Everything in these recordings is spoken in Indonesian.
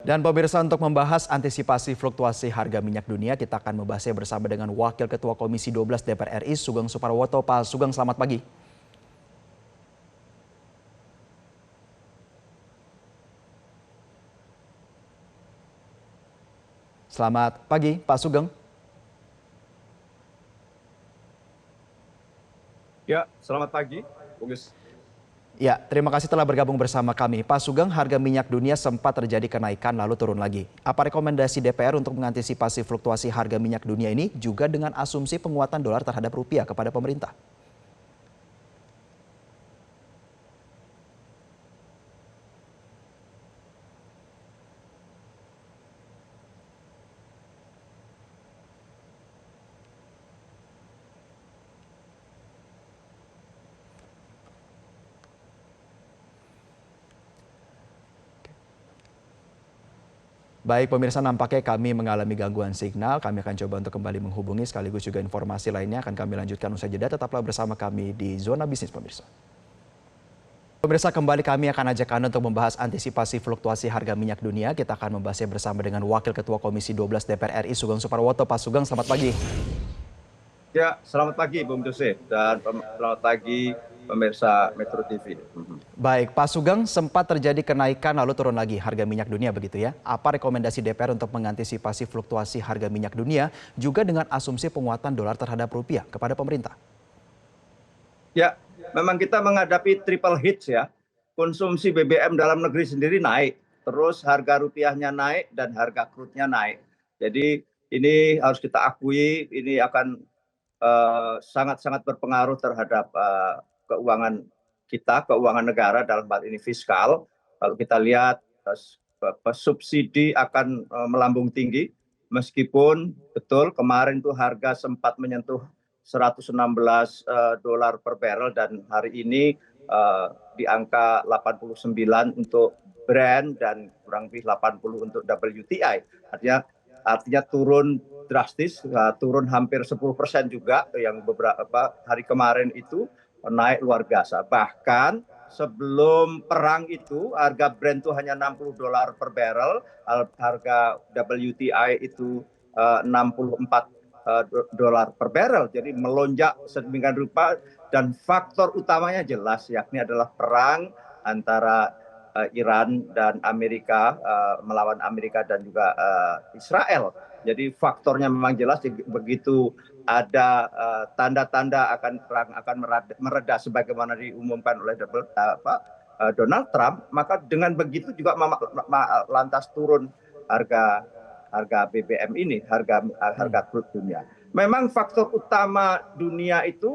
Dan pemirsa, untuk membahas antisipasi fluktuasi harga minyak dunia, kita akan membahasnya bersama dengan Wakil Ketua Komisi 12 DPR RI, Sugeng Suparwoto. Pak Sugeng, selamat pagi. Selamat pagi, Pak Sugeng. Ya, selamat pagi, Bung Yus. Ya, terima kasih telah bergabung bersama kami. Pak Sugeng, harga minyak dunia sempat terjadi kenaikan lalu turun lagi. Apa rekomendasi DPR untuk mengantisipasi fluktuasi harga minyak dunia ini juga dengan asumsi penguatan dolar terhadap rupiah kepada pemerintah? Baik pemirsa, nampaknya kami mengalami gangguan signal. Kami akan coba untuk kembali menghubungi, sekaligus juga informasi lainnya akan kami lanjutkan usai jeda. Tetaplah bersama kami di Zona Bisnis pemirsa. Pemirsa, kembali kami akan ajak Anda untuk membahas antisipasi fluktuasi harga minyak dunia. Kita akan membahasnya bersama dengan Wakil Ketua Komisi 12 DPR RI, Sugeng Suparwoto. Pak Sugeng, selamat pagi. Ya, selamat pagi Bung Joseph dan selamat pagi pemirsa Metro TV. Baik, Pak Sugeng, sempat terjadi kenaikan lalu turun lagi harga minyak dunia begitu ya. Apa rekomendasi DPR untuk mengantisipasi fluktuasi harga minyak dunia juga dengan asumsi penguatan dolar terhadap rupiah kepada pemerintah? Ya, memang kita menghadapi triple hits ya. Konsumsi BBM dalam negeri sendiri naik, terus harga rupiahnya naik dan harga crude-nya naik. Jadi ini harus kita akui, ini akan sangat-sangat berpengaruh terhadap keuangan kita, keuangan negara dalam hal ini fiskal. Kalau kita lihat subsidi akan melambung tinggi, meskipun betul kemarin tuh harga sempat menyentuh 116 dolar per barrel dan hari ini di angka 89 untuk Brent dan kurang lebih 80 untuk WTI. Artinya turun drastis, turun hampir 10% juga, yang beberapa hari kemarin itu naik luar biasa. Bahkan sebelum perang itu harga Brent itu hanya 60 dolar per barrel, harga WTI itu 64 dolar per barrel. Jadi melonjak sedemikian rupa dan faktor utamanya jelas, yakni adalah perang antara Iran dan Amerika, melawan Amerika dan juga Israel. Jadi faktornya memang jelas, begitu ada tanda-tanda akan perang akan mereda sebagaimana diumumkan oleh Donald Trump, maka dengan begitu juga lantas turun harga BBM ini, harga crude dunia. Memang faktor utama dunia itu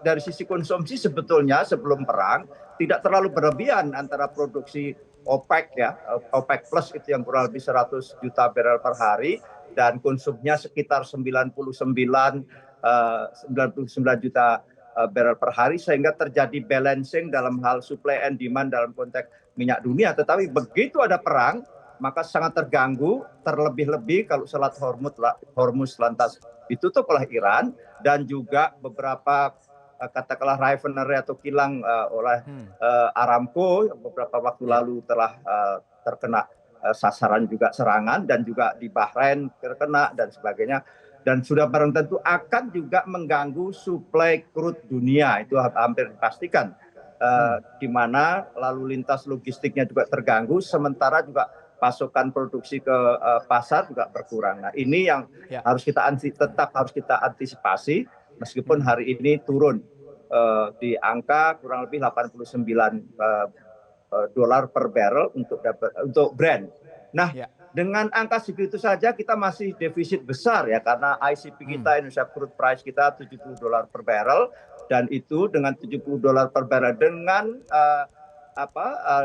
dari sisi konsumsi sebetulnya sebelum perang tidak terlalu berlebihan antara produksi OPEC ya, OPEC plus itu yang kurang lebih 100 juta barrel per hari dan konsumsinya sekitar 99 juta barrel per hari, sehingga terjadi balancing dalam hal supply and demand dalam konteks minyak dunia. Tetapi begitu ada perang, maka sangat terganggu, terlebih-lebih kalau Selat Hormuz lantas ditutup oleh Iran dan juga beberapa katakanlah refinery atau kilang oleh Aramco beberapa waktu lalu telah terkena sasaran juga serangan, dan juga di Bahrain terkena dan sebagainya, dan sudah barang tentu akan juga mengganggu suplai crude dunia, itu hampir dipastikan, di mana lalu lintas logistiknya juga terganggu, sementara juga pasokan produksi ke pasar juga berkurang. Nah, ini yang tetap harus kita antisipasi, meskipun hari ini turun di angka kurang lebih 89 dolar per barrel untuk Brent. Nah, dengan angka segitu saja kita masih defisit besar ya, karena ICP kita, Indonesia Crude Price kita 70 dolar per barrel, dan itu dengan 70 dolar per barrel dengan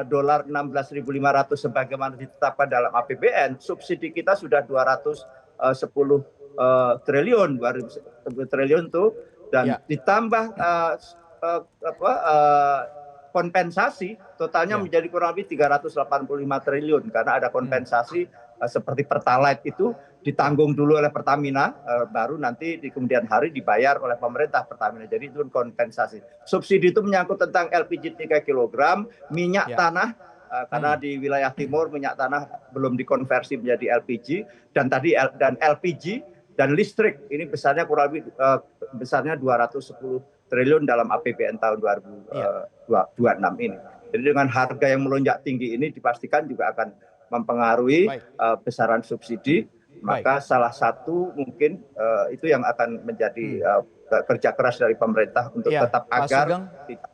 dolar 16.500 sebagaimana ditetapkan dalam APBN, subsidi kita sudah 210 triliun tuh, dan ditambah kompensasi totalnya menjadi kurang lebih 385 triliun karena ada kompensasi seperti Pertalite itu ditanggung dulu oleh Pertamina, baru nanti di kemudian hari dibayar oleh pemerintah Pertamina. Jadi itu kompensasi. Subsidi itu menyangkut tentang LPG 3 kg, minyak tanah karena di wilayah timur minyak tanah belum dikonversi menjadi LPG dan LPG dan listrik ini besarnya kurang lebih besarnya 210 triliun dalam APBN tahun Iya. 2026 ini. Jadi dengan harga yang melonjak tinggi ini dipastikan juga akan mempengaruhi Baik. besaran subsidi. Baik. Maka salah satu mungkin itu yang akan menjadi kerja keras dari pemerintah untuk Iya, tetap Pak agar Sugeng. tidak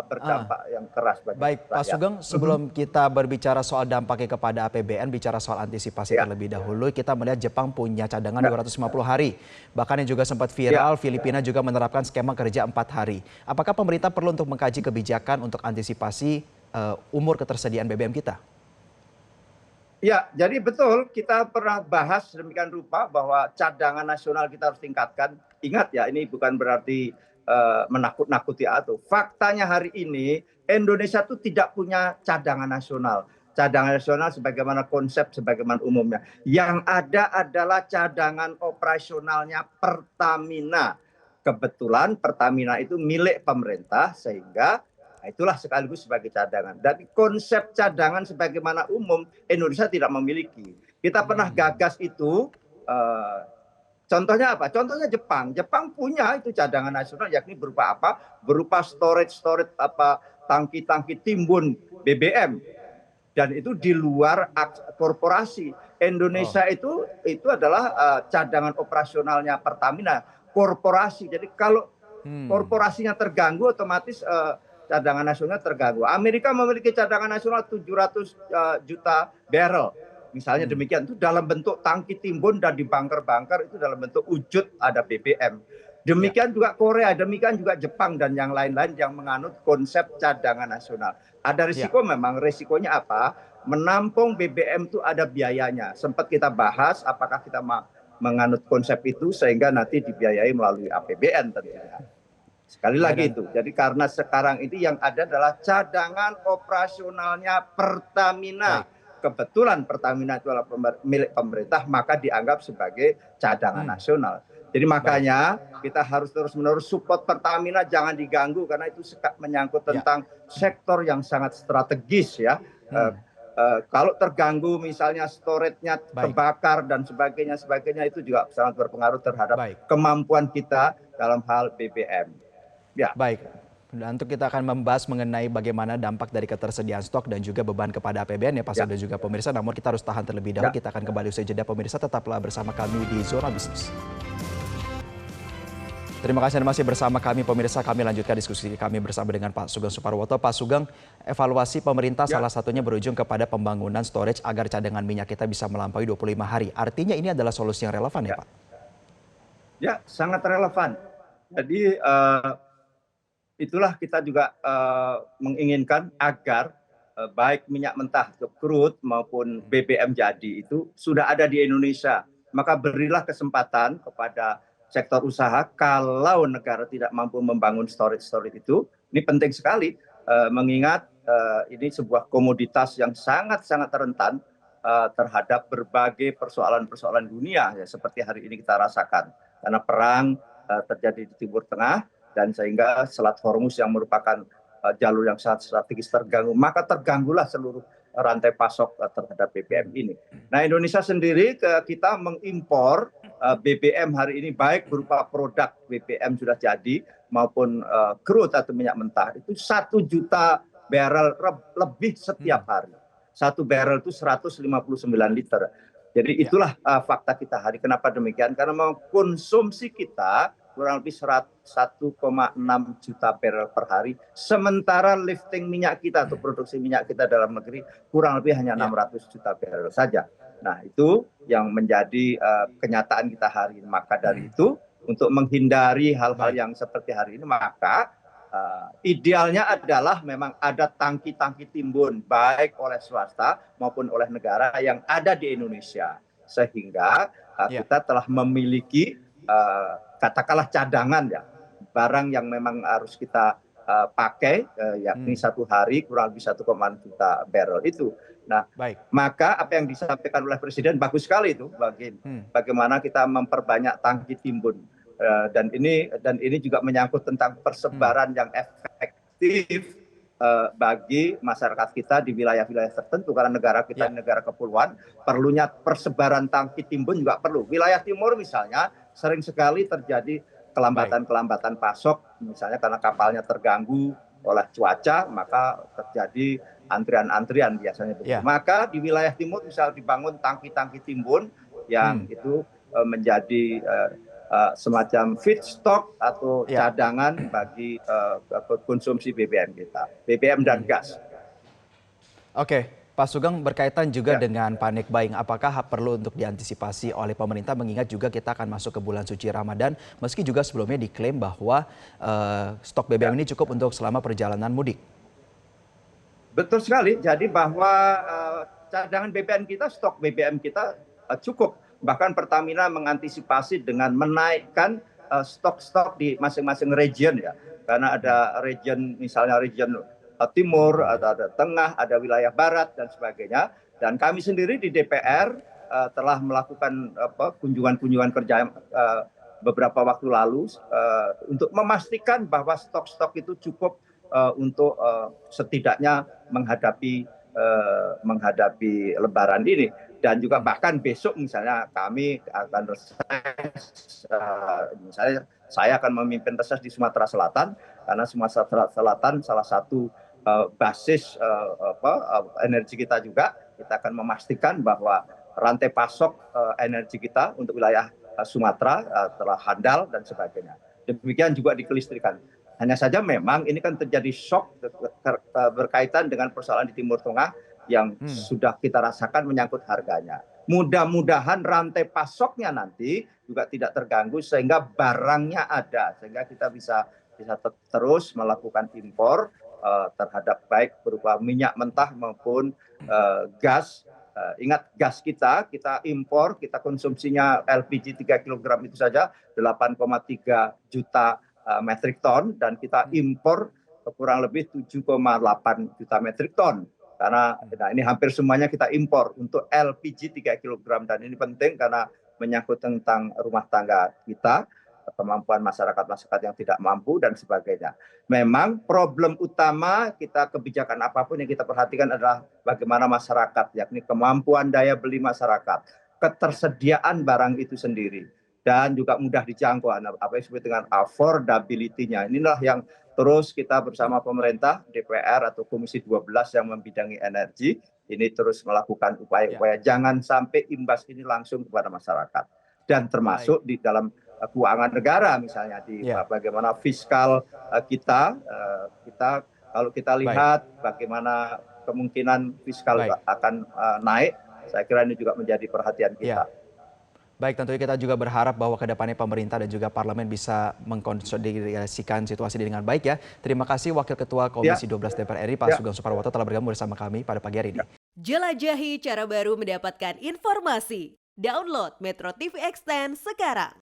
berdampak yang keras bagi Baik, Pak rakyat. Sugeng, sebelum kita berbicara soal dampaknya kepada APBN, bicara soal antisipasi terlebih dahulu, kita melihat Jepang punya cadangan 250 hari. Bahkan yang juga sempat viral, Filipina juga menerapkan skema kerja 4 hari. Apakah pemerintah perlu untuk mengkaji kebijakan untuk antisipasi umur ketersediaan BBM kita? Ya, jadi betul kita pernah bahas demikian rupa bahwa cadangan nasional kita harus tingkatkan. Ingat ya, ini bukan berarti menakut-nakuti atau faktanya hari ini Indonesia itu tidak punya cadangan nasional. Cadangan nasional sebagaimana konsep sebagaimana umumnya. Yang ada adalah cadangan operasionalnya Pertamina. Kebetulan Pertamina itu milik pemerintah sehingga itulah sekaligus sebagai cadangan. Dan konsep cadangan sebagaimana umum Indonesia tidak memiliki. Kita pernah gagas itu. Contohnya apa? Contohnya Jepang. Jepang punya itu cadangan nasional, yakni berupa apa? Berupa storage tangki-tangki timbun BBM. Dan itu di luar korporasi. Indonesia itu adalah cadangan operasionalnya Pertamina, korporasi. Jadi kalau korporasinya terganggu, otomatis cadangan nasional terganggu. Amerika memiliki cadangan nasional 700 juta barrel. Misalnya demikian, itu dalam bentuk tangki timbun dan di bunker-bunker itu dalam bentuk wujud ada BBM. Demikian juga Korea, demikian juga Jepang dan yang lain-lain yang menganut konsep cadangan nasional. Ada risiko memang, risikonya apa? Menampung BBM itu ada biayanya. Sempat kita bahas apakah kita menganut konsep itu sehingga nanti dibiayai melalui APBN tentunya. Sekali lagi itu, jadi karena sekarang ini yang ada adalah cadangan operasionalnya Pertamina. Kebetulan Pertamina itu adalah milik pemerintah, maka dianggap sebagai cadangan nasional. Jadi makanya kita harus terus-menerus support Pertamina, jangan diganggu karena itu menyangkut tentang sektor yang sangat strategis ya. Kalau terganggu misalnya storage-nya terbakar dan sebagainya itu juga sangat berpengaruh terhadap kemampuan kita dalam hal BBM. Ya. Baik, dan untuk kita akan membahas mengenai bagaimana dampak dari ketersediaan stok dan juga beban kepada APBN ya Pak Sugeng dan juga pemirsa. Namun kita harus tahan terlebih dahulu, kita akan kembali usai jeda pemirsa, tetaplah bersama kami di Zona Bisnis. Terima kasih Anda masih bersama kami pemirsa, kami lanjutkan diskusi kami bersama dengan Pak Sugeng Suparwoto. Pak Sugeng, evaluasi pemerintah salah satunya berujung kepada pembangunan storage agar cadangan minyak kita bisa melampaui 25 hari. Artinya ini adalah solusi yang relevan ya Pak? Ya, sangat relevan. Jadi itulah kita juga menginginkan agar baik minyak mentah atau crude maupun BBM jadi itu sudah ada di Indonesia. Maka berilah kesempatan kepada sektor usaha kalau negara tidak mampu membangun storage itu. Ini penting sekali mengingat ini sebuah komoditas yang sangat-sangat rentan terhadap berbagai persoalan-persoalan dunia ya, seperti hari ini kita rasakan. Karena perang terjadi di Timur Tengah dan sehingga Selat Hormuz yang merupakan jalur yang sangat strategis terganggu, maka terganggulah seluruh rantai pasok terhadap BBM ini. Nah, Indonesia sendiri kita mengimpor BBM hari ini baik berupa produk BBM sudah jadi maupun crude atau minyak mentah itu 1 juta barrel lebih setiap hari. 1 barrel itu 159 liter. Jadi itulah fakta kita hari. Kenapa demikian? Karena memang konsumsi kita kurang lebih 1,6 juta barrel per hari. Sementara lifting minyak kita atau produksi minyak kita dalam negeri kurang lebih hanya 600 juta barrel saja. Nah itu yang menjadi kenyataan kita hari ini. Maka dari itu untuk menghindari hal-hal yang seperti hari ini maka idealnya adalah memang ada tangki-tangki timbun baik oleh swasta maupun oleh negara yang ada di Indonesia. Sehingga kita telah memiliki katakanlah cadangan ya, barang yang memang harus kita pakai yakni 1 hari kurang lebih 1,6 juta barrel itu. Nah, maka apa yang disampaikan oleh Presiden bagus sekali itu bagaimana kita memperbanyak tangki timbun dan ini juga menyangkut tentang persebaran yang efektif bagi masyarakat kita di wilayah-wilayah tertentu, karena negara kita Ya. negara kepulauan, perlunya persebaran tangki timbun juga perlu. Wilayah timur misalnya sering sekali terjadi kelambatan-kelambatan pasok, misalnya karena kapalnya terganggu oleh cuaca, maka terjadi antrian-antrian biasanya begitu. Ya. Maka di wilayah timur misal dibangun tangki-tangki timbun yang itu menjadi semacam feedstock atau Ya. cadangan bagi konsumsi BBM kita, BBM dan gas. Oke, Pak Sugeng, berkaitan juga Ya. dengan panic buying, apakah perlu untuk diantisipasi oleh pemerintah mengingat juga kita akan masuk ke bulan suci Ramadan, meski juga sebelumnya diklaim bahwa stok BBM ini cukup untuk selama perjalanan mudik. Betul sekali, jadi bahwa cadangan BBM kita, stok BBM kita cukup. Bahkan Pertamina mengantisipasi dengan menaikkan stok-stok di masing-masing region ya. Karena ada region, misalnya region timur, ada tengah, ada wilayah barat dan sebagainya. Dan kami sendiri di DPR telah melakukan kunjungan-kunjungan kerja beberapa waktu lalu untuk memastikan bahwa stok-stok itu cukup untuk setidaknya menghadapi Lebaran ini. Dan juga bahkan besok misalnya kami akan reses, misalnya saya akan memimpin reses di Sumatera Selatan, karena Sumatera Selatan salah satu basis energi kita juga. Kita akan memastikan bahwa rantai pasok energi kita untuk wilayah Sumatera telah handal dan sebagainya. Demikian juga di kelistrikan. Hanya saja memang ini kan terjadi shock berkaitan dengan persoalan di Timur Tengah yang sudah kita rasakan menyangkut harganya. Mudah-mudahan rantai pasoknya nanti juga tidak terganggu sehingga barangnya ada, sehingga kita bisa terus melakukan impor terhadap baik berupa minyak mentah maupun gas. Ingat gas kita impor, kita konsumsinya LPG 3 kg itu saja 8,3 juta metrik ton, dan kita impor kurang lebih 7,8 juta metrik ton. Karena ini hampir semuanya kita impor untuk LPG 3 kg, dan ini penting karena menyangkut tentang rumah tangga kita, kemampuan masyarakat yang tidak mampu dan sebagainya. Memang problem utama kita, kebijakan apapun yang kita perhatikan adalah bagaimana masyarakat, yakni kemampuan daya beli masyarakat, ketersediaan barang itu sendiri, dan juga mudah dijangkau, apa yang disebut dengan affordability-nya. Inilah yang terus kita bersama pemerintah, DPR atau Komisi 12 yang membidangi energi, ini terus melakukan upaya-upaya jangan sampai imbas ini langsung kepada masyarakat. Dan termasuk di dalam keuangan negara, misalnya di bagaimana fiskal kita kalau kita lihat bagaimana kemungkinan fiskal akan naik, saya kira ini juga menjadi perhatian kita. Baik, tentunya kita juga berharap bahwa kedepannya pemerintah dan juga parlemen bisa mengkonsolidasikan situasi ini dengan baik ya. Terima kasih Wakil Ketua Komisi 12 DPR RI, Pak Sugeng Suparwoto telah bergabung bersama kami pada pagi hari ini. Jelajahi cara baru mendapatkan informasi. Download Metro TV Extend sekarang.